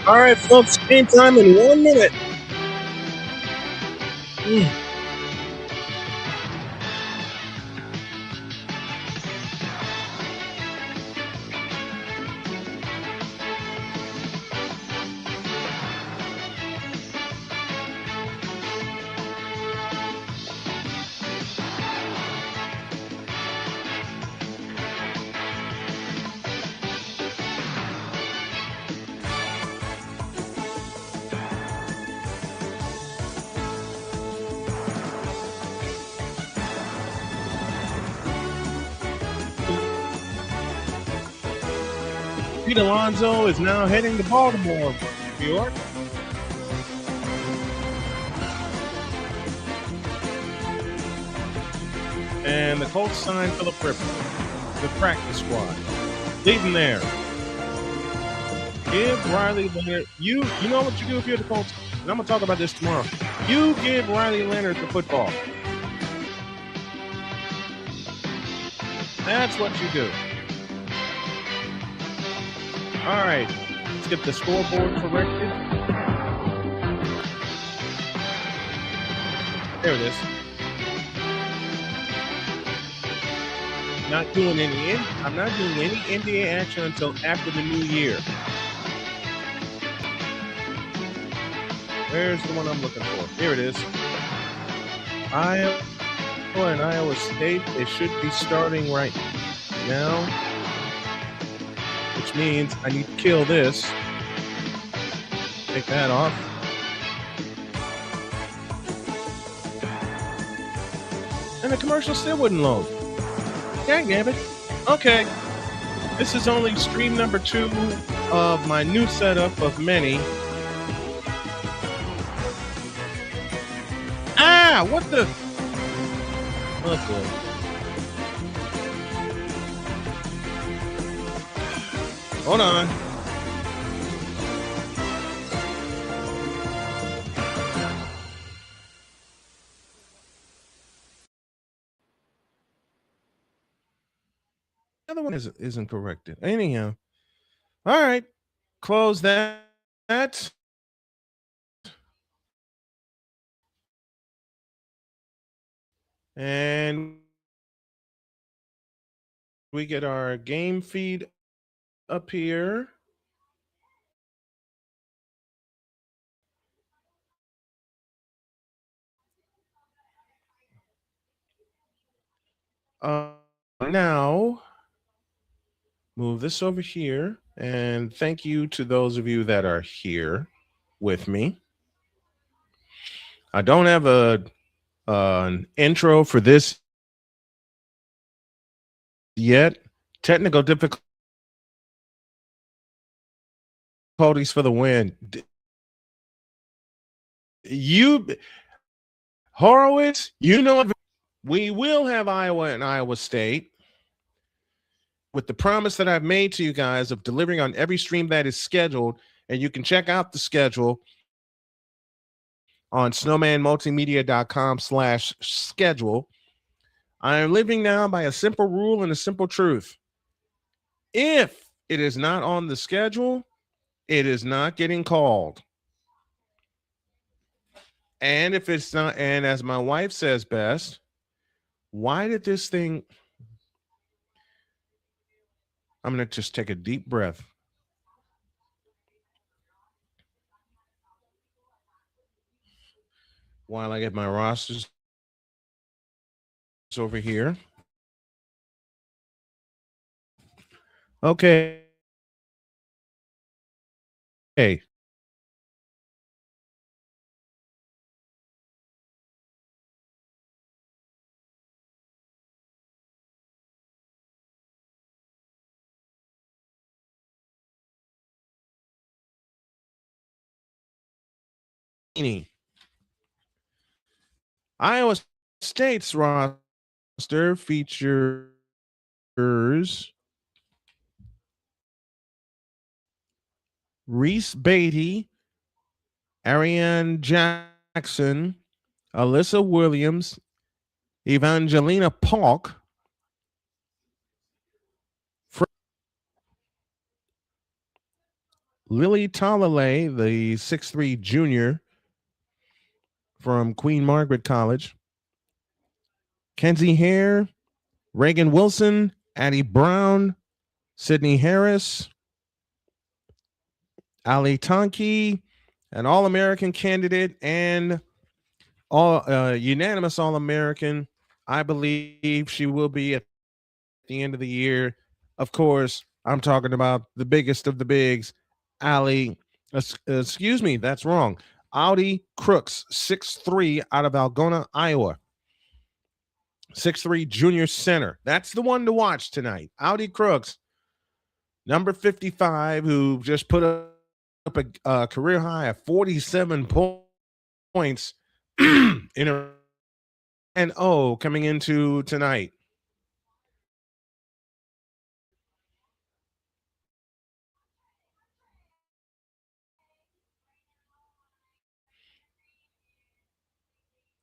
All right, folks, game time in 1 minute. Pete Alonso is now heading to Baltimore, New York. And the Colts signed Philip Rivers, the practice squad. Leaving there. Give Riley Leonard. You know what you do if you're the Colts? And I'm going to talk about this tomorrow. You give Riley Leonard the football. That's what you do. All right. Let's get the scoreboard corrected. There it is. I'm not doing any NBA action until after the new year. Where's the one I'm looking for? Here it is. Iowa and Iowa State. They should be starting right now, which means I need to kill this. Take that off. And the commercial still wouldn't load. Dang-nabbit. Okay. This is only stream number 2 of my new setup of many. Ah, what the? Oh, boy. Hold on. The other one isn't corrected. Anyhow. All right. Close that. And we get our game feed up here. Now, move this over here. And thank you to those of you that are here with me. I don't have an intro for this yet. Technical difficulties for the win. Horowitz, we will have Iowa and Iowa State with the promise that I've made to you guys of delivering on every stream that is scheduled. And you can check out the schedule on snowmanmultimedia.com/schedule. I am living now by a simple rule and a simple truth. If it is not on the schedule, it is not getting called. And if it's not, and as my wife says best, why did this thing? I'm going to just take a deep breath. While I get my rosters over here. Okay. Hey. Iowa State's roster features Reese Beatty, Ariane Jackson, Alyssa Williams, Evangelina Polk, Lily Talalay, the 6'3 junior from Queen Margaret College. Kenzie Hare, Reagan Wilson, Addie Brown, Sydney Harris, Ali Tonki, an All-American candidate and all unanimous All-American. I believe she will be at the end of the year. Of course, I'm talking about the biggest of the bigs, Ali. Excuse me, that's wrong. Audi Crooks, 6'3 out of Algona, Iowa. 6'3 junior center. That's the one to watch tonight. Audi Crooks, number 55, who just put up a career high of 47 points in a and coming into tonight.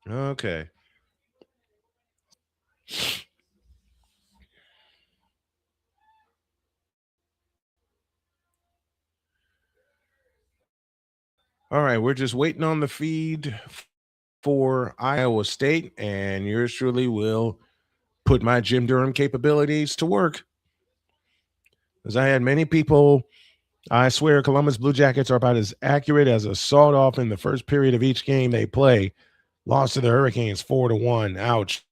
Okay. All right, we're just waiting on the feed for Iowa State, and yours truly will put my Jim Durham capabilities to work. As I had many people, I swear Columbus Blue Jackets are about as accurate as a sawed off in the first period of each game they play. Lost to the Hurricanes 4-1. Ouch.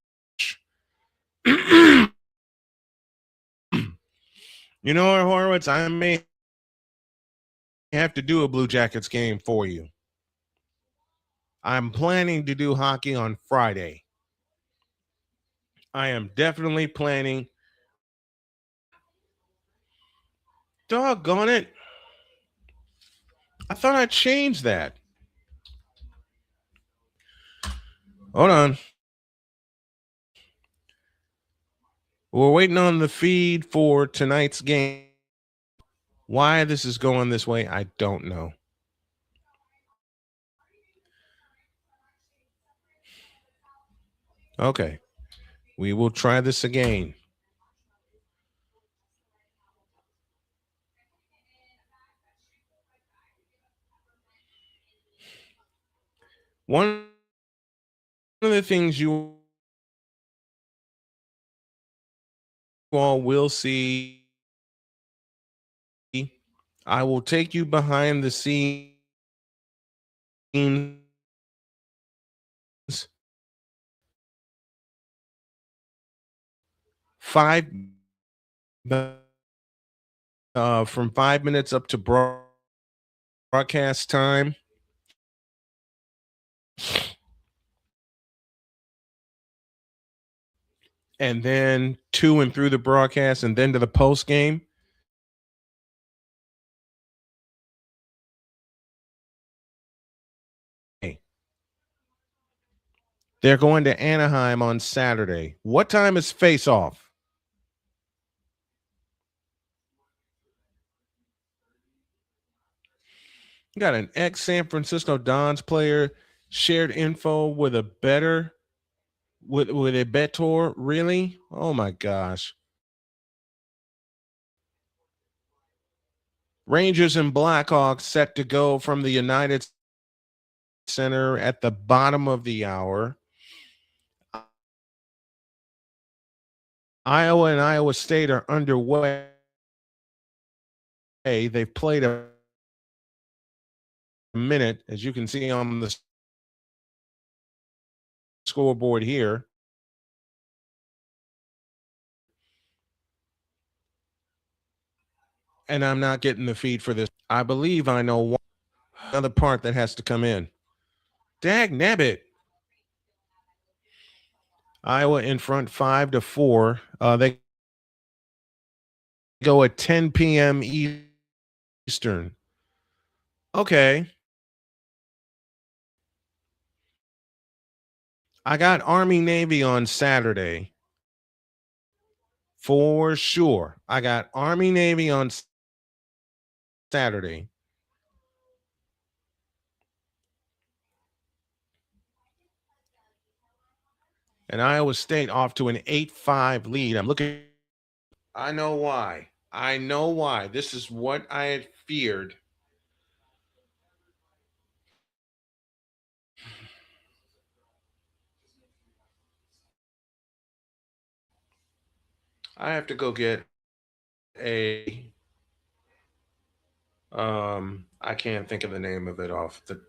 You know, Horowitz, I may have to do a Blue Jackets game for you. I'm planning to do hockey on Friday. I am definitely planning. Doggone it. I thought I changed that. Hold on. We're waiting on the feed for tonight's game. Why this is going this way, I don't know. Okay. We will try this again. One of the things you all will see, I will take you behind the scenes 5 from 5 minutes up to broadcast time. And then to and through the broadcast, and then to the post game. They're going to Anaheim on Saturday. What time is face off? You got an ex San Francisco Dons player shared info with a better with a bettor. Really? Oh my gosh. Rangers and Blackhawks set to go from the United Center at the bottom of the hour. Iowa and Iowa State are underway. They've played a minute, as you can see on the scoreboard here. And I'm not getting the feed for this. I believe I know one other part that has to come in. Dag nabbit. Iowa in front 5-4. They go at 10 p.m. Eastern. Okay. I got Army Navy on Saturday. For sure. I got Army Navy on Saturday. And Iowa State off to an 8-5 lead. I'm looking. I know why. I know why. This is what I had feared. I have to go get a I can't think of the name of it off the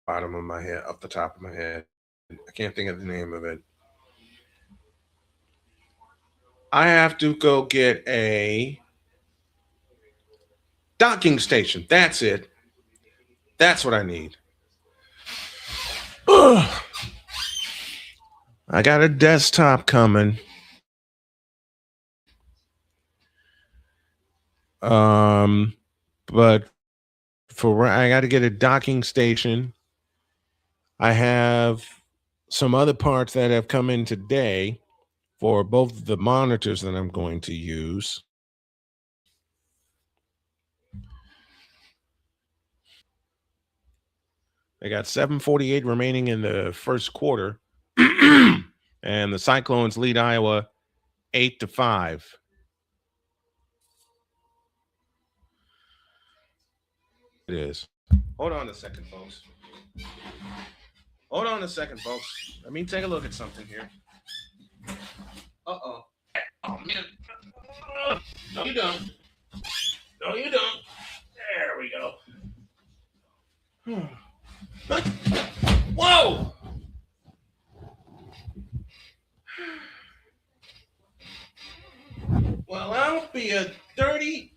bottom of my head, off the top of my head. I can't think of the name of it. I have to go get a docking station. That's it. That's what I need. Ugh. I got a desktop coming. But for I got to get a docking station. I have some other parts that have come in today for both the monitors that I'm going to use. They got 7:48 remaining in the first quarter. And the Cyclones lead Iowa 8-5. It is. Hold on a second, folks. Hold on a second, folks. Let me take a look at something here. Uh-oh. Oh, man. No, you don't. No, you don't. There we go. Whoa! Well, I'll be a dirty.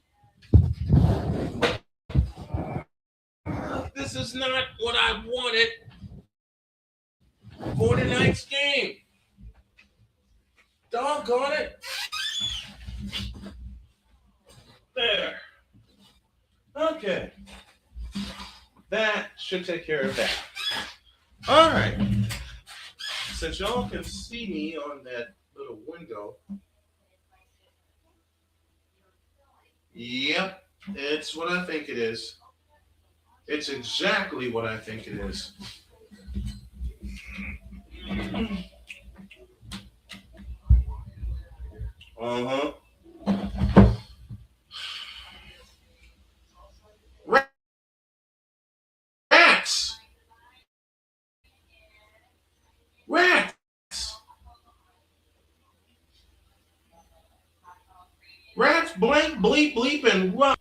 This is not what I wanted for tonight's game. Doggone it. There. Okay. That should take care of that. All right. Since y'all can see me on that little window. Yep, it's what I think it is. It's exactly what I think it is. Uh-huh. Rats! Rats! Rats, blank, bleep, bleep, and run.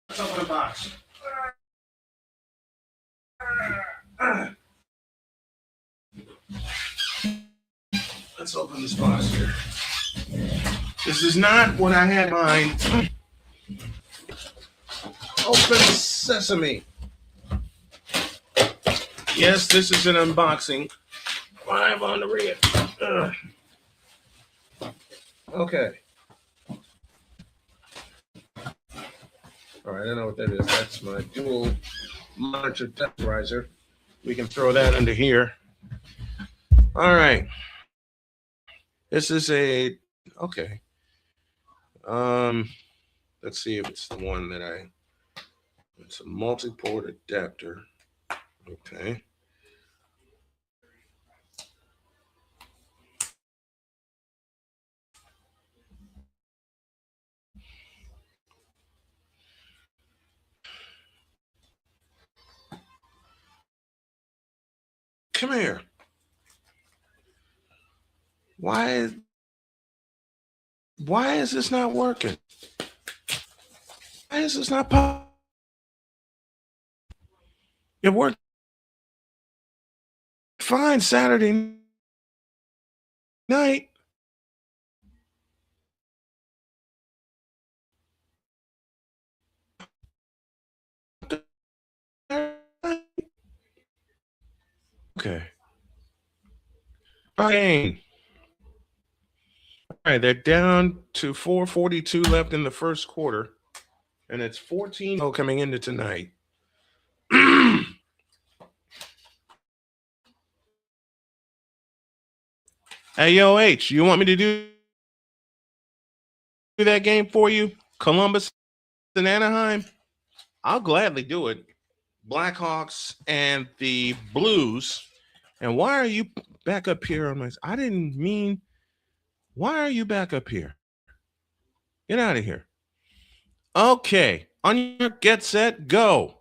Let's open the box. Let's open this box here. This is not what I had in mind. Open sesame. Yes, this is an unboxing. Live on the rear. Okay. All right, I know what that is. That's my dual monitor tenderizer. We can throw that under here. All right. This is a okay. Let's see if it's the one that it's a multi-port adapter. Okay. Come here. Why is this not working? Why is this not pop? It worked fine Saturday night. Okay. Okay. All right, they're down to 4:42 left in the first quarter, and it's 14 coming into tonight. Hey, yo, H, you want me to do that game for you? Columbus and Anaheim? I'll gladly do it. Blackhawks and the Blues. And why are you back up here on my? I didn't mean. Why are you back up here? Get out of here. Okay. On your get set, go.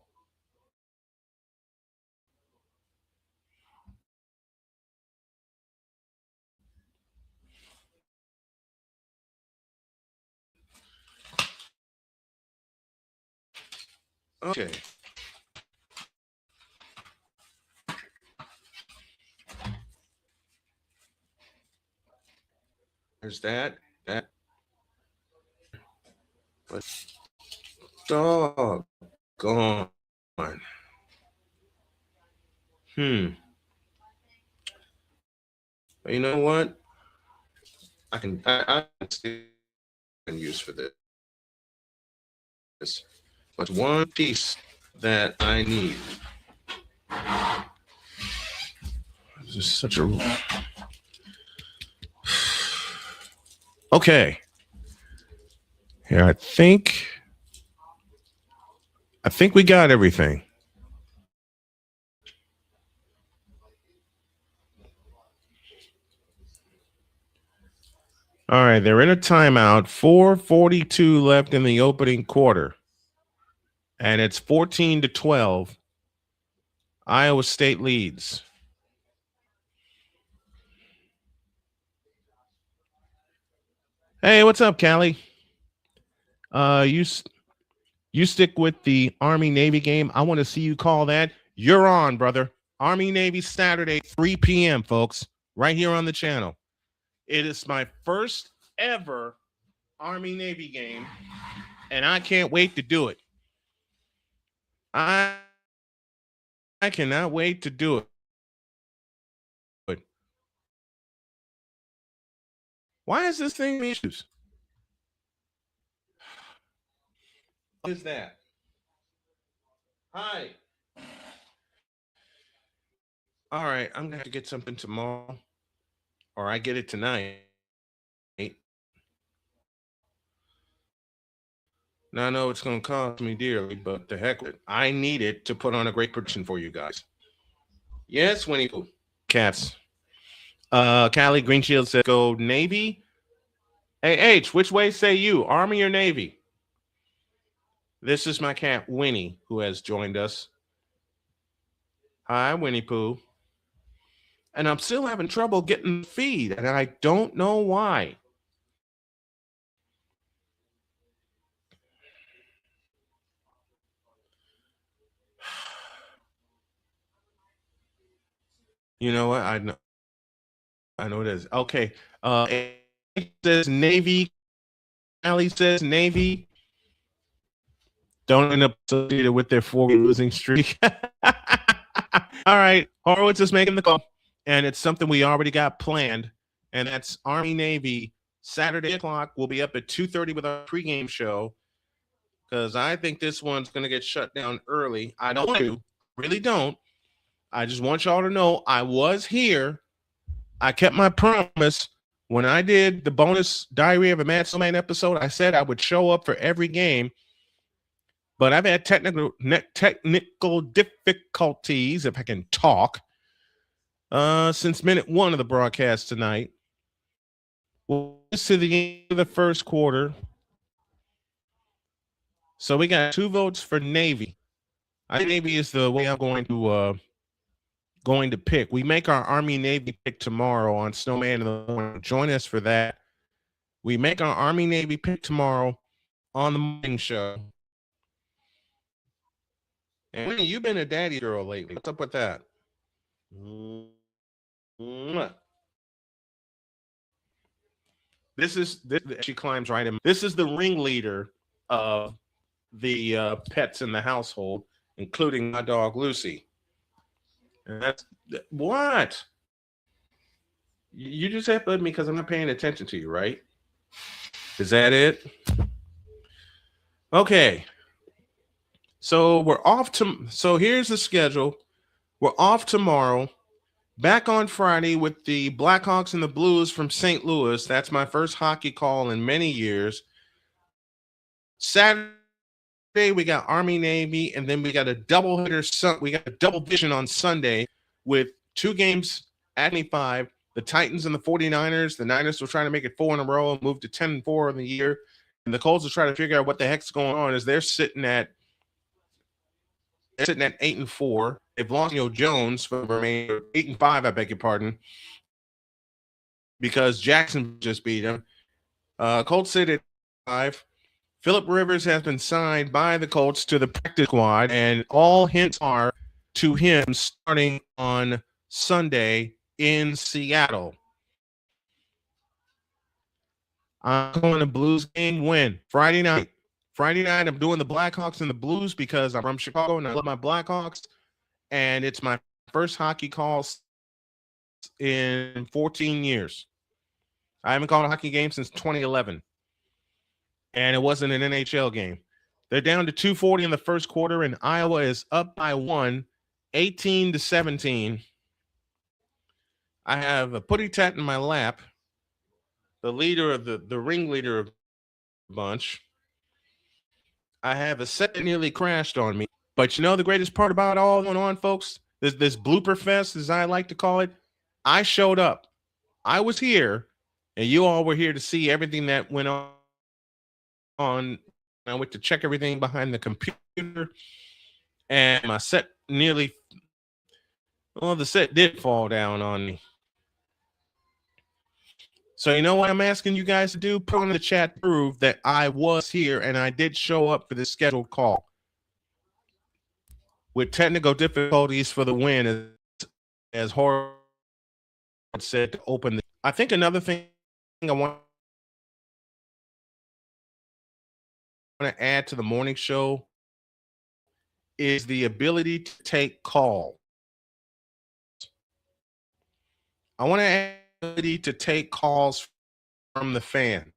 Okay. There's that. But doggone. You know what? I can use for this. But one piece that I need. This is such a. Okay. Here, I think we got everything. All right, they're in a timeout. 4:42 left in the opening quarter. And it's 14-12. Iowa State leads. Hey, what's up, Callie? You stick with the Army-Navy game. I want to see you call that. You're on, brother. Army-Navy Saturday, 3 p.m., folks, right here on the channel. It is my first ever Army-Navy game, and I can't wait to do it. I cannot wait to do it. Why is this thing issues? What is that? Hi. All right, I'm going to have to get something tomorrow, or I get it tonight. Now, I know it's going to cost me dearly, but the heck with it. I need it to put on a great production for you guys. Yes, Winnie Pooh. Cats. Callie Greenshield says, go Navy. Hey, H, which way say you, Army or Navy? This is my cat, Winnie, who has joined us. Hi, Winnie Pooh. And I'm still having trouble getting the feed, and I don't know why. You know what? I know it is. Okay. It says Navy. Allie says Navy. Don't end up associated with their 4-game losing streak. All right. Horowitz is making the call, and it's something we already got planned, and that's Army-Navy. Saturday o'clock. We'll be up at 2:30 with our pregame show, because I think this one's going to get shut down early. I don't want to. Really don't. I just want y'all to know I was here. I kept my promise. When I did the bonus Diary of a Mad Snowman episode, I said I would show up for every game. But I've had technical difficulties, if I can talk, since minute 1 of the broadcast tonight. We'll get to the end of the first quarter. So we got 2 votes for Navy. I think Navy is the way I'm going to pick. We make our Army-Navy pick tomorrow on Snowman in the Morning. Join us for that. We make our Army-Navy pick tomorrow on the morning show. And Winnie, you've been a daddy girl lately. What's up with that? She climbs right in. This is the ringleader of the pets in the household, including my dog Lucy. And that's what? You just have to let me because I'm not paying attention to you, right? Is that it? Okay. So we're off to. So here's the schedule. We're off tomorrow. Back on Friday with the Blackhawks and the Blues from St. Louis. That's my first hockey call in many years. Saturday we got Army Navy, and then we got a doubleheader. We got a double vision on Sunday with 2 games at 25. The Titans and the 49ers. The Niners were trying to make it 4 in a row and move to 10-4 in the year. And the Colts are trying to figure out what the heck's going on as they're sitting at 8-4. They've lost Jones for the remainder 8-5. I beg your pardon, because Jackson just beat them. Colts sit at 5. Phillip Rivers has been signed by the Colts to the practice squad, and all hints are to him starting on Sunday in Seattle. I'm going to Blues game win Friday night. Friday night, I'm doing the Blackhawks and the Blues because I'm from Chicago and I love my Blackhawks. And it's my first hockey call in 14 years. I haven't called a hockey game since 2011. And it wasn't an NHL game. They're down to 240 in the first quarter, and Iowa is up by 1, 18-17. I have a putty tat in my lap, the leader of the ringleader of the bunch. I have a set that nearly crashed on me. But you know the greatest part about all going on, folks? This blooper fest, as I like to call it, I showed up. I was here, and you all were here to see everything that went on. I went to check everything behind the computer, and my set the set did fall down on me. So you know what I'm asking you guys to do? Put in the chat, prove that I was here and I did show up for this scheduled call. With technical difficulties for the win, as Horror said to open. I think another thing I want to add to the morning show is the ability to take calls. I want to add the ability to take calls from the fan.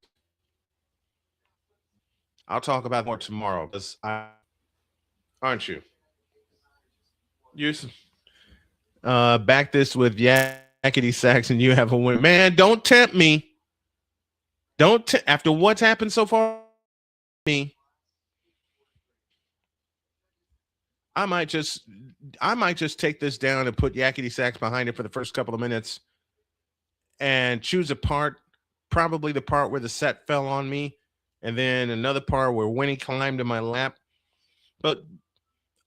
I'll talk about more tomorrow, because aren't you? You back this with yakety sax and you have a win. Man, don't tempt me. After what's happened so far, me. I might just take this down and put yakety sax behind it for the first couple of minutes and choose a part, probably the part where the set fell on me, and then another part where Winnie climbed in my lap. But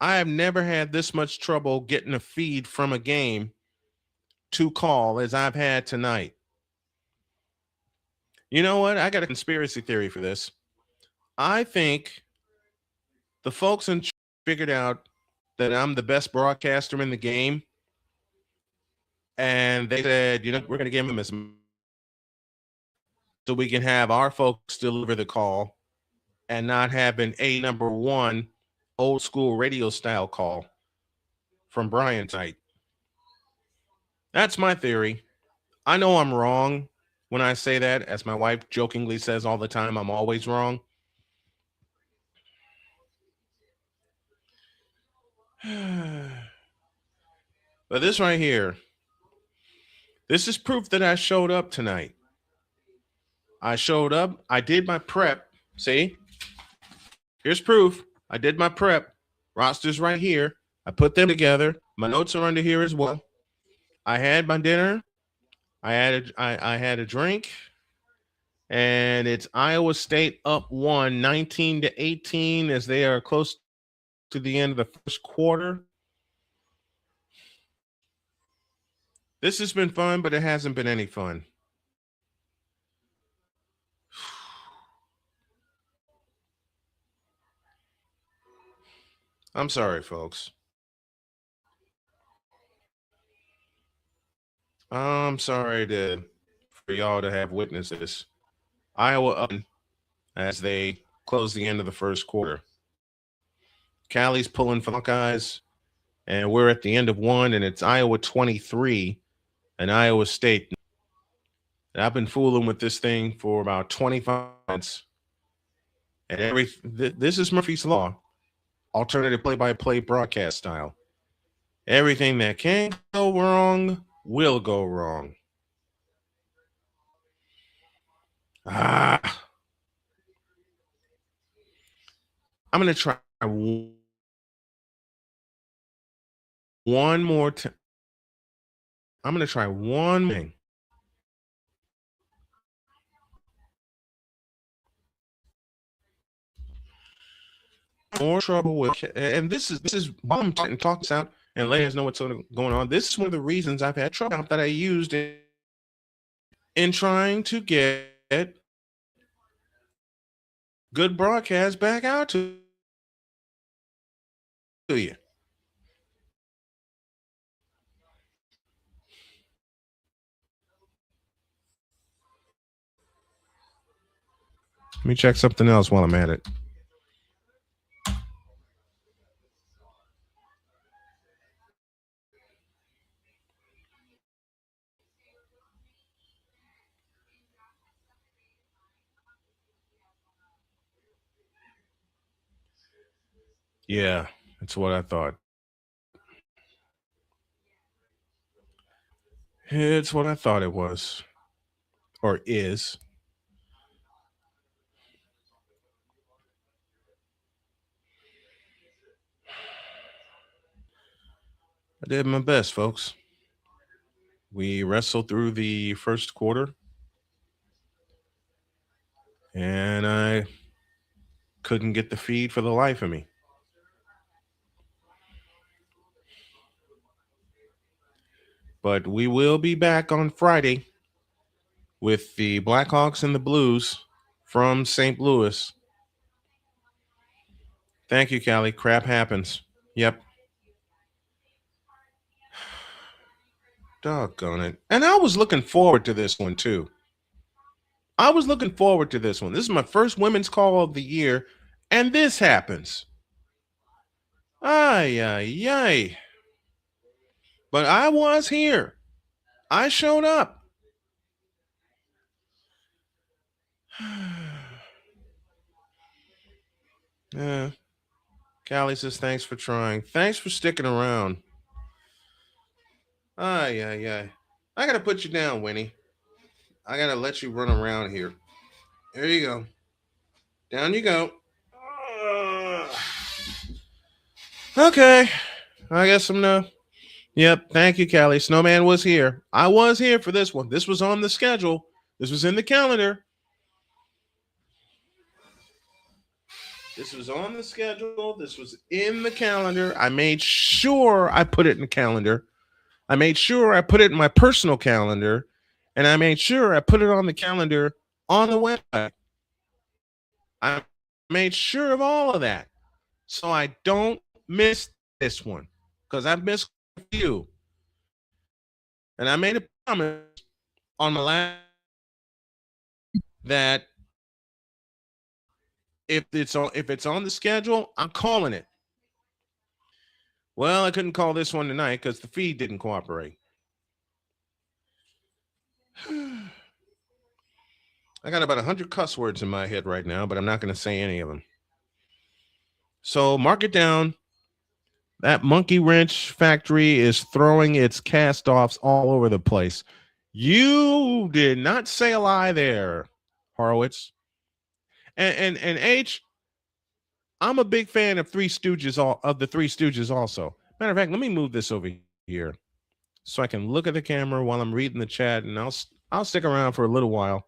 I have never had this much trouble getting a feed from a game to call as I've had tonight. You know what? I got a conspiracy theory for this. I think the folks in figured out that I'm the best broadcaster in the game, and they said, we're going to give him as so we can have our folks deliver the call and not have an number one old school radio style call from Brian tonight. That's my theory. I know I'm wrong when I say that. As my wife jokingly says all the time, I'm always wrong. But this right here, this is proof that I showed up tonight. I showed up. I did my prep. See? Here's proof. I did my prep. Roster's right here. I put them together. My notes are under here as well. I had my dinner. I had a drink. And it's Iowa State up 1, 19-18, as they are close to the end of the first quarter. This has been fun, but it hasn't been any fun. I'm sorry, folks. I'm sorry for y'all to have witnessed this. Iowa up as they close the end of the first quarter. Callie's pulling for Hawkeyes, and we're at the end of 1, and it's Iowa 23 and Iowa State. And I've been fooling with this thing for about 25 minutes. And this is Murphy's Law, alternative play-by-play broadcast style. Everything that can go wrong will go wrong. I'm going to try one more time. I'm going to try one thing. More trouble with, and this is why I'm trying to talk this out and let us know what's going on. This is one of the reasons I've had trouble that I used in trying to get good broadcast back out to you. Let me check something else while I'm at it. Yeah, that's what I thought. It's what I thought it was or is. I did my best, folks. We wrestled through the first quarter, and I couldn't get the feed for the life of me. But we will be back on Friday with the Blackhawks and the Blues from St. Louis. Thank you, Callie. Crap happens. Yep. Doggone it. And I was looking forward to this one, too. I was looking forward to this one. This is my first women's call of the year, and this happens. Ay, ay, ay. But I was here. I showed up. Yeah. Callie says, thanks for trying. Thanks for sticking around. Ay, ay, ay. I got to put you down, Winnie. I got to let you run around here. There you go. Down you go. Okay. I guess I'm no. Yep. Thank you, Callie. Snowman was here. I was here for this one. This was on the schedule. This was in the calendar. This was on the schedule. This was in the calendar. I made sure I put it in the calendar. I made sure I put it in my personal calendar. And I made sure I put it on the calendar on the website. I made sure of all of that. So I don't miss this one. Because I've missed a few. And I made a promise on my last that if it's on the schedule, I'm calling it. Well, I couldn't call this one tonight because the feed didn't cooperate. I got about 100 cuss words in my head right now, but I'm not going to say any of them. So mark it down. That monkey wrench factory is throwing its cast-offs all over the place. You did not say a lie there, Horowitz. And H, I'm a big fan of the Three Stooges also. Matter of fact, let me move this over here so I can look at the camera while I'm reading the chat, and I'll stick around for a little while.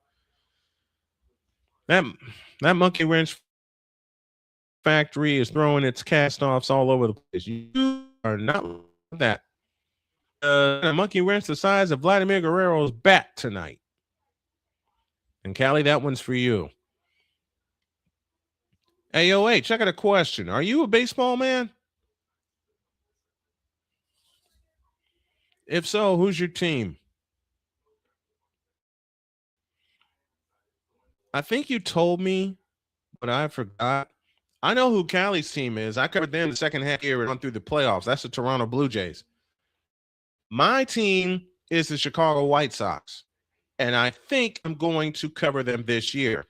That monkey wrench factory is throwing its cast-offs all over the place. You are not like that. A monkey wrench the size of Vladimir Guerrero's bat tonight. And Callie, that one's for you. AOH, I got a question. Are you a baseball man? If so, who's your team? I think you told me, but I forgot. I know who Callie's team is. I covered them the second half year and run through the playoffs. That's the Toronto Blue Jays. My team is the Chicago White Sox, and I think I'm going to cover them this year.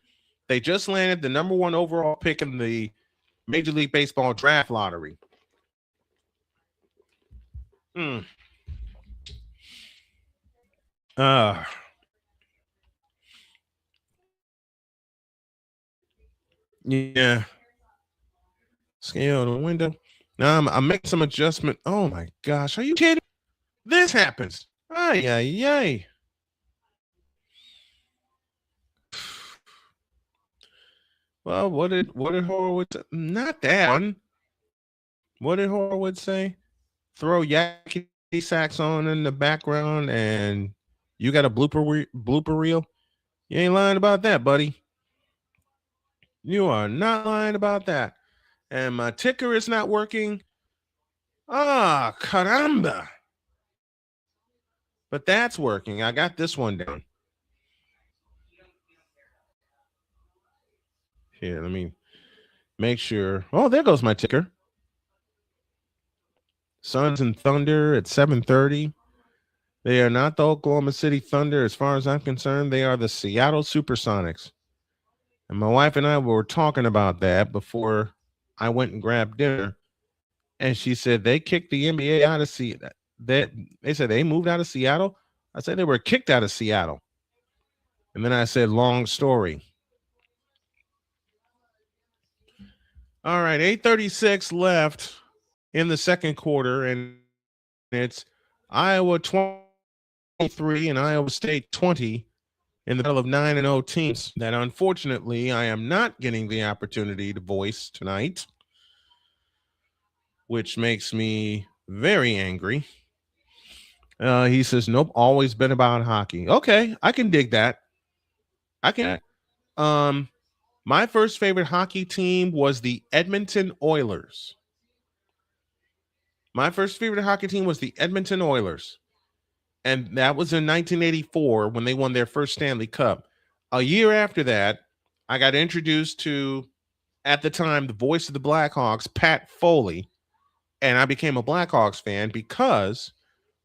They just landed the number 1 overall pick in the Major League Baseball draft lottery. Yeah. Scale the window. Now I'm making some adjustment. Oh my gosh, are you kidding? This happens. Ay, ay, ay. Well, what did Horowitz? Not that one. What did Horowitz say? Throw yakety sax on in the background, and you got a blooper reel. You ain't lying about that, buddy. You are not lying about that. And my ticker is not working. Ah, caramba. But that's working. I got this one down. Here, let me make sure. Oh, there goes my ticker. Suns and Thunder at 7:30. They are not the Oklahoma City Thunder. As far as I'm concerned, they are the Seattle Supersonics. And my wife and I were talking about that before I went and grabbed dinner. And she said they kicked the NBA out of Seattle. They said they moved out of Seattle. I said they were kicked out of Seattle. And then I said, long story. All right, 8:36 left in the second quarter, and it's Iowa 23 and Iowa State 20 in the battle of 9-0 teams that unfortunately I am not getting the opportunity to voice tonight, which makes me very angry. He says, nope, always been about hockey. Okay, I can dig that. I can. My first favorite hockey team was the Edmonton Oilers. My first favorite hockey team was the Edmonton Oilers. And that was in 1984 when they won their first Stanley Cup. A year after that, I got introduced to, at the time, the voice of the Blackhawks, Pat Foley. And I became a Blackhawks fan because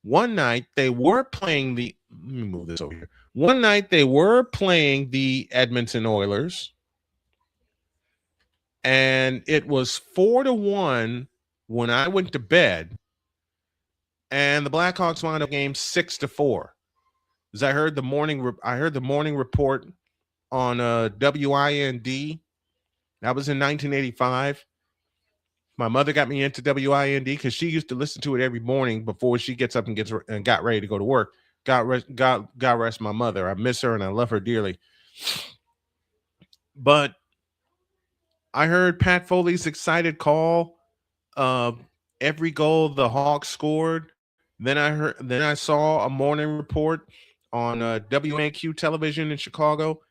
one night they were playing the, let me move this over here. One night they were playing the Edmonton Oilers. And it was 4-1 when I went to bed. And the Blackhawks wound up game 6-4. Because I heard the morning report on WIND. That was in 1985. My mother got me into WIND because she used to listen to it every morning before she gets up and got ready to go to work. God rest my mother. I miss her and I love her dearly. But I heard Pat Foley's excited call every goal the Hawks scored. Then I saw a morning report on WNQ television in Chicago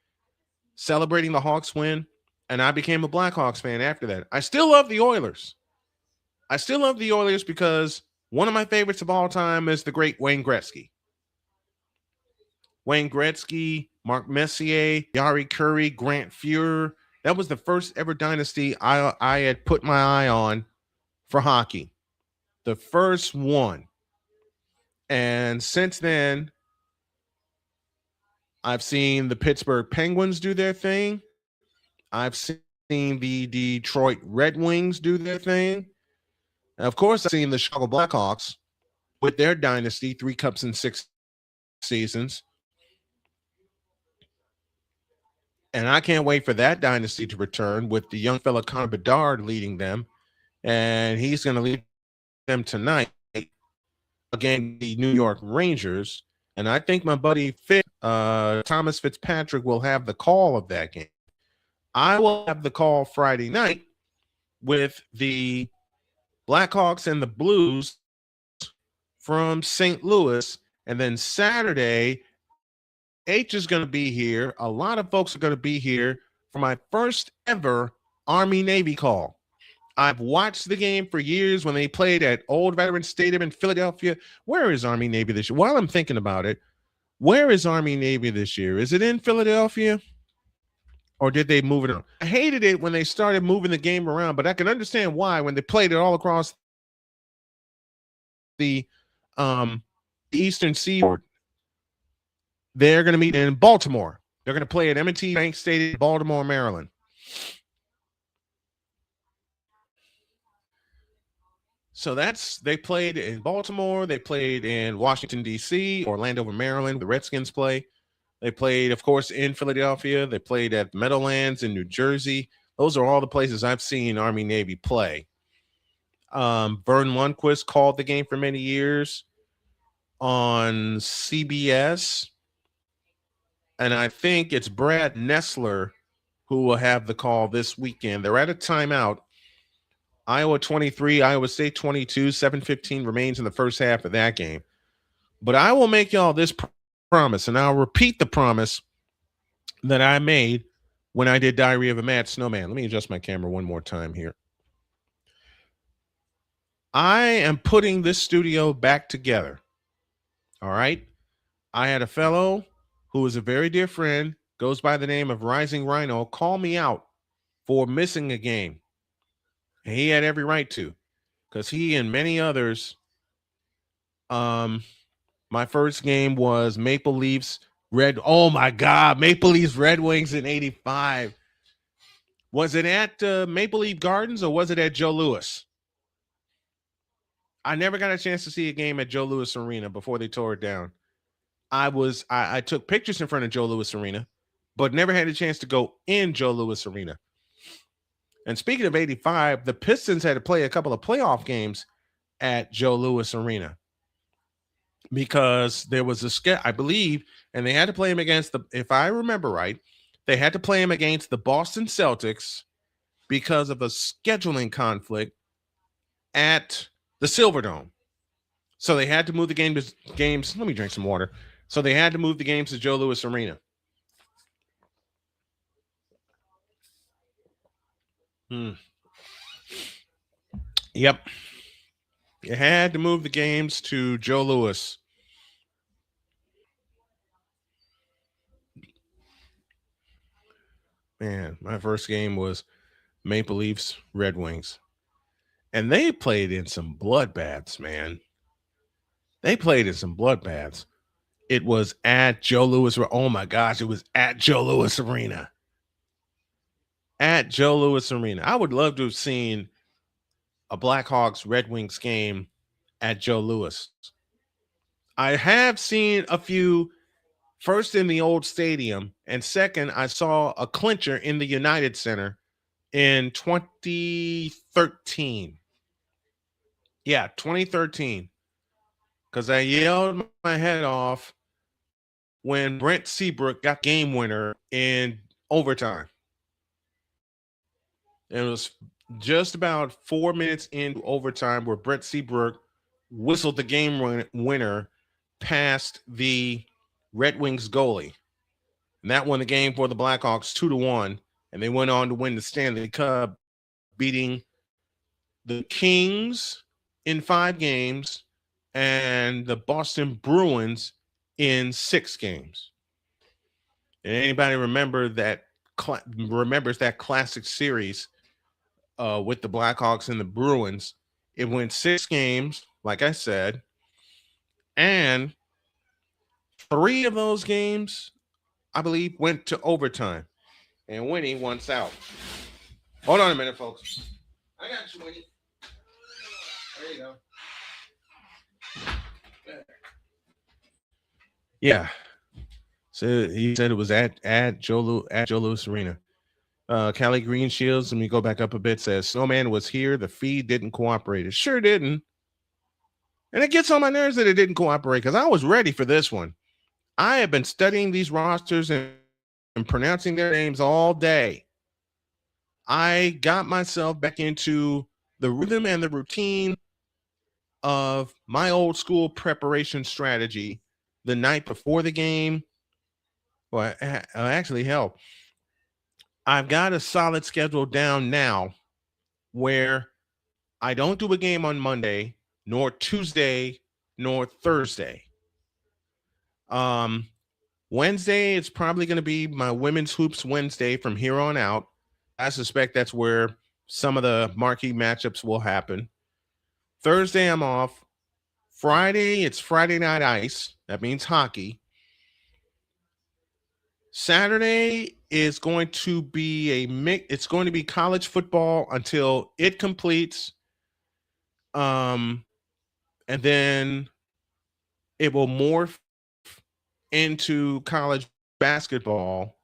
celebrating the Hawks win, and I became a Blackhawks fan after that. I still love the Oilers. Because one of my favorites of all time is the great Wayne Gretzky. Wayne Gretzky, Mark Messier, Yari Curry, Grant Fuhrer. That was the first ever dynasty I had put my eye on for hockey. The first one. And since then, I've seen the Pittsburgh Penguins do their thing. I've seen the Detroit Red Wings do their thing. And of course, I've seen the Chicago Blackhawks with their dynasty, 3 cups in 6 seasons. And I can't wait for that dynasty to return with the young fella Connor Bedard leading them. And he's going to lead them tonight against the New York Rangers. And I think my buddy Thomas Fitzpatrick will have the call of that game. I will have the call Friday night with the Blackhawks and the Blues from St. Louis. And then Saturday, H is going to be here. A lot of folks are going to be here for my first ever Army-Navy call. I've watched the game for years when they played at Old Veterans Stadium in Philadelphia. Where is Army-Navy this year? While I'm thinking about it, where is Army-Navy this year? Is it in Philadelphia? Or did they move it on? I hated it when they started moving the game around, but I can understand why when they played it all across the Eastern Seaboard. They're going to meet in Baltimore. They're going to play at M&T Bank Stadium, Baltimore, Maryland. So they played in Baltimore. They played in Washington, D.C., Orlando, Maryland. The Redskins play. They played, of course, in Philadelphia. They played at Meadowlands in New Jersey. Those are all the places I've seen Army-Navy play. Vern Lundquist called the game for many years on CBS. And I think it's Brad Nessler who will have the call this weekend. They're at a timeout. Iowa 23, Iowa State 22, 7:15 remains in the first half of that game. But I will make y'all this promise, and I'll repeat the promise that I made when I did Diary of a Mad Snowman. Let me adjust my camera one more time here. I am putting this studio back together. All right. I had a fellow who is a very dear friend, goes by the name of Rising Rhino, call me out for missing a game. And he had every right to, because he and many others, my first game was Maple Leafs oh my God, Maple Leafs Red Wings in 85. Was it at Maple Leaf Gardens or was it at Joe Louis? I never got a chance to see a game at Joe Louis Arena before they tore it down. I took pictures in front of Joe Louis Arena, but never had a chance to go in Joe Louis Arena. And speaking of 85, the Pistons had to play a couple of playoff games at Joe Louis Arena because there was I believe, and they had to play him against if I remember right, they had to play him against the Boston Celtics because of a scheduling conflict at the Silverdome. So they had to move the games. Let me drink some water. So they had to move the games to Joe Louis Arena. Yep. You had to move the games to Joe Louis. Man, my first game was Maple Leafs Red Wings. And they played in some bloodbaths, man. They played in some bloodbaths. It was at Joe Louis. Oh my gosh, it was at Joe Louis Arena. At Joe Louis Arena. I would love to have seen a Blackhawks Red Wings game at Joe Louis. I have seen a few, first in the old stadium, and second, I saw a clincher in the United Center in 2013. Yeah, 2013. Because I yelled my head off when Brent Seabrook got game winner in overtime. And it was just about 4 minutes into overtime where Brent Seabrook whistled the game winner past the Red Wings goalie. And that won the game for the Blackhawks 2-1. And they went on to win the Stanley Cup, beating the Kings in 5 games and the Boston Bruins in 6 games. And anybody remembers that classic series with the Blackhawks and the Bruins? It went 6 games, like I said, and 3 of those games, I believe, went to overtime. And Winnie wants out. Hold on a minute, folks. I got you, Winnie. There you go. Yeah. So he said it was at Joe Louis Arena. Callie Greenshields, let me go back up a bit, says Snowman was here. The feed didn't cooperate. It sure didn't. And it gets on my nerves that it didn't cooperate because I was ready for this one. I have been studying these rosters and pronouncing their names all day. I got myself back into the rhythm and the routine of my old school preparation strategy the night before the game. Well, actually, hell, I've got a solid schedule down now where I don't do a game on Monday, nor Tuesday, nor Thursday. Wednesday, it's probably going to be my Women's Hoops Wednesday from here on out. I suspect that's where some of the marquee matchups will happen. Thursday, I'm off. Friday, it's Friday Night Ice. That means hockey. Saturday is going to be it's going to be college football until it completes. And then it will morph into college basketball.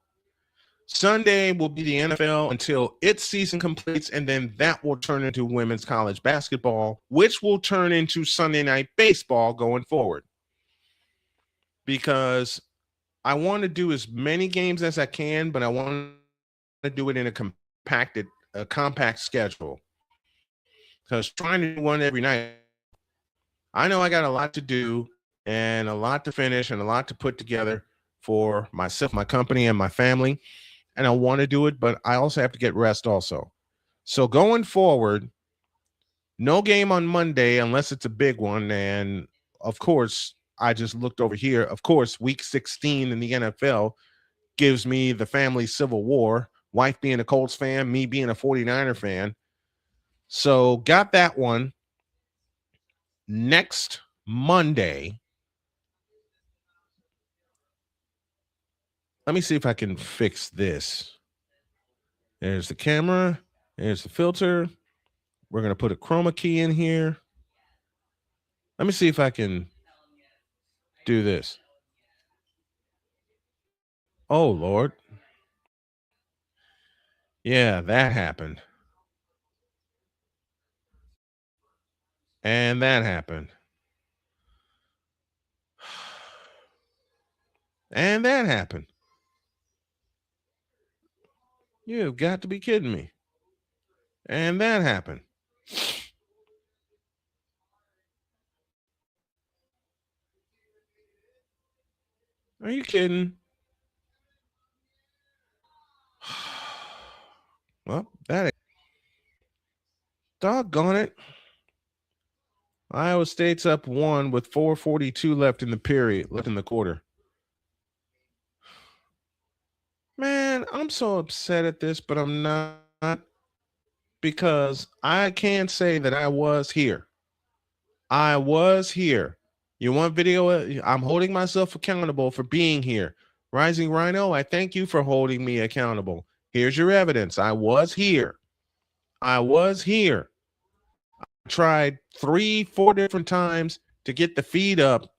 Sunday will be the NFL until its season completes, and then that will turn into women's college basketball, which will turn into Sunday night baseball going forward. Because I want to do as many games as I can, but I want to do it in a compact schedule. Because trying to do one every night, I know I got a lot to do and a lot to finish and a lot to put together for myself, my company, and my family. and I want to do it, but I also have to get rest also. So going forward, no game on Monday unless it's a big one. And of course, I just looked over here. Of course, week 16 in the NFL gives me the family civil war, wife being a Colts fan, me being a 49er fan. So got that one. Next Monday, let me see if I can fix this. There's the camera. There's the filter. We're going to put a chroma key in here. Let me see if I can do this. Oh, Lord. Yeah, that happened. And that happened. And that happened. You've got to be kidding me. And that happened. Are you kidding? Well, that doggone it. Iowa State's up 1 with 4:42 left in the period, left in the quarter. Man, I'm so upset at this, but I'm not, because I can say that I was here. I was here. You want video? I'm holding myself accountable for being here. Rising Rhino, I thank you for holding me accountable. Here's your evidence. I was here. I was here. I tried 3-4 different times to get the feed up,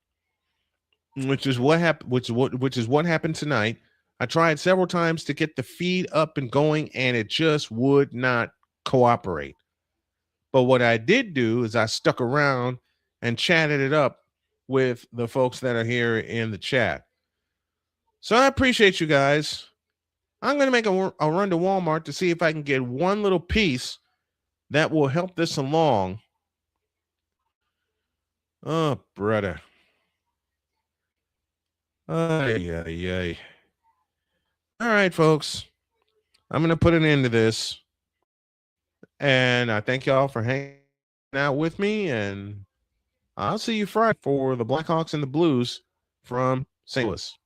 which is what happened, which is what happened tonight. I tried several times to get the feed up and going, and it just would not cooperate. But what I did do is I stuck around and chatted it up with the folks that are here in the chat. So I appreciate you guys. I'm going to make a run to Walmart to see if I can get one little piece that will help this along. Oh, brother. Ay, ay, ay. All right, folks. I'm going to put an end to this. And I thank y'all for hanging out with me. And I'll see you Friday for the Blackhawks and the Blues from St. Louis.